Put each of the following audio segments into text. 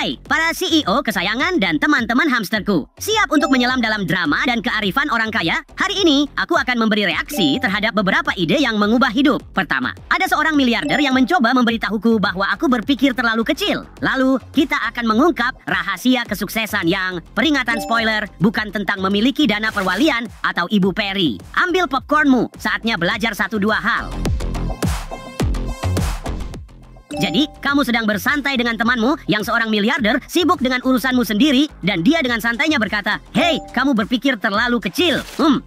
Hai, para CEO kesayangan dan teman-teman hamsterku. Siap untuk menyelam dalam drama dan kearifan orang kaya? Hari ini, aku akan memberi reaksi terhadap beberapa ide yang mengubah hidup. Pertama, ada seorang miliarder yang mencoba memberitahuku bahwa aku berpikir terlalu kecil. Lalu, kita akan mengungkap rahasia kesuksesan yang, peringatan spoiler, bukan tentang memiliki dana perwalian atau Ibu Peri. Ambil popcornmu, saatnya belajar 1-2 hal. Jadi, kamu sedang bersantai dengan temanmu yang seorang miliarder sibuk dengan urusanmu sendiri dan dia dengan santainya berkata, "Hei, kamu berpikir terlalu kecil."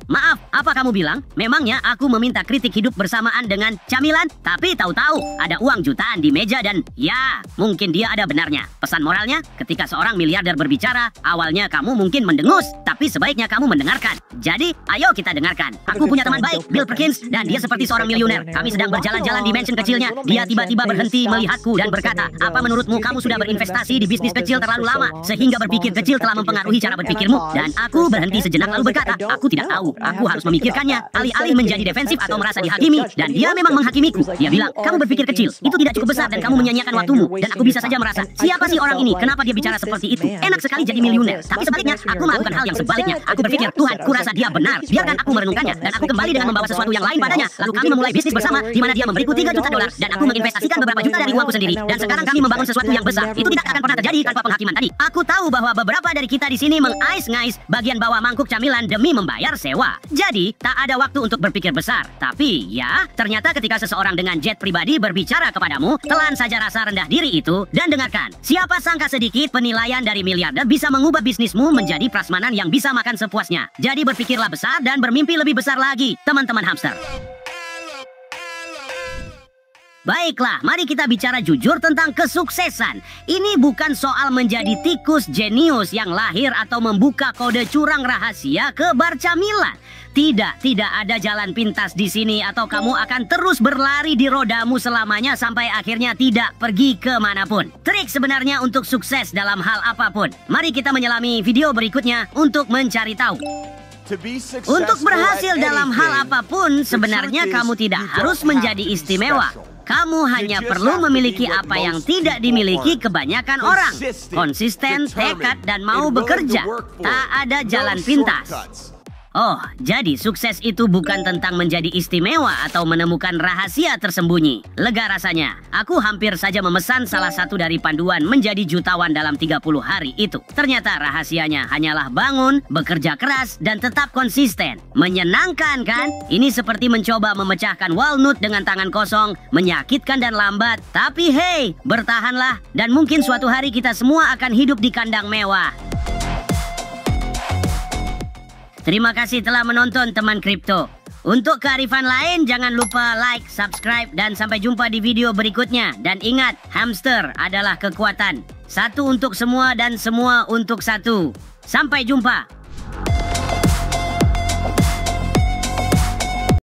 Maaf, apa kamu bilang? Memangnya aku meminta kritik hidup bersamaan dengan camilan? Tapi tahu-tahu ada uang jutaan di meja dan ya, mungkin dia ada benarnya. Pesan moralnya, ketika seorang miliarder berbicara, awalnya kamu mungkin mendengus, tapi sebaiknya kamu mendengarkan. Jadi, ayo kita dengarkan. Aku punya teman baik, Bill Perkins, dan dia seperti seorang miliuner. Kami sedang berjalan-jalan di mansion kecilnya. Dia tiba-tiba berhenti melihatku dan berkata, "Apa menurutmu kamu sudah berinvestasi di bisnis kecil terlalu lama sehingga berpikir kecil telah mempengaruhi cara berpikirmu?" Dan aku berhenti sejenak lalu berkata, "Aku tidak tahu. Aku harus memikirkannya." Alih-alih menjadi defensif atau merasa dihakimi, dan dia memang menghakimiku. Dia bilang, "Kamu berpikir kecil. Itu tidak cukup besar dan kamu menyia-nyiakan waktumu." Dan aku bisa saja merasa, siapa sih orang ini? Kenapa dia bicara seperti itu? Enak sekali jadi miliuner. Tapi sebaliknya, aku melakukan hal yang sebaliknya. Aku berpikir, Tuhan, kurasa dia benar. Biarkan aku merenungkannya. Dan aku kembali dengan membawa sesuatu yang lain padanya. Lalu kami memulai bisnis bersama, di mana dia memberiku $3 juta dan aku menginvestasikan beberapa juta dari uangku sendiri. Dan sekarang kami membangun sesuatu yang besar. Itu tidak akan pernah terjadi tanpa penghakiman tadi. Aku tahu bahwa beberapa dari kita di sini mengais-ngais bagian bawah mangkuk camilan demi membayar sewa. Jadi, tak ada waktu untuk berpikir besar. Tapi, ya, ternyata ketika seseorang dengan jet pribadi berbicara kepadamu, telan saja rasa rendah diri itu dan dengarkan. Siapa sangka sedikit penilaian dari miliarder bisa mengubah bisnismu menjadi prasmanan yang bisa makan sepuasnya. Jadi berpikirlah besar dan bermimpi lebih besar lagi, teman-teman hamster. Baiklah, mari kita bicara jujur tentang kesuksesan. Ini bukan soal menjadi tikus jenius yang lahir atau membuka kode curang rahasia ke bar camilan. Tidak ada jalan pintas di sini atau kamu akan terus berlari di rodamu selamanya sampai akhirnya tidak pergi kemanapun. Trik sebenarnya untuk sukses dalam hal apapun. Mari kita menyelami video berikutnya untuk mencari tahu. Untuk berhasil dalam hal apapun, sebenarnya kamu tidak harus menjadi istimewa. Kamu hanya perlu memiliki apa yang tidak dimiliki kebanyakan orang. Konsisten, tekad, dan mau bekerja. Tak ada jalan pintas. Oh, jadi sukses itu bukan tentang menjadi istimewa atau menemukan rahasia tersembunyi. Lega rasanya, aku hampir saja memesan salah satu dari panduan menjadi jutawan dalam 30 hari itu. Ternyata rahasianya hanyalah bangun, bekerja keras, dan tetap konsisten. Menyenangkan kan? Ini seperti mencoba memecahkan walnut dengan tangan kosong, menyakitkan dan lambat. Tapi hey, bertahanlah, dan mungkin suatu hari kita semua akan hidup di kandang mewah. Terima kasih telah menonton teman kripto. Untuk kearifan lain, jangan lupa like, subscribe, dan sampai jumpa di video berikutnya. Dan ingat, hamster adalah kekuatan. Satu untuk semua dan semua untuk satu. Sampai jumpa.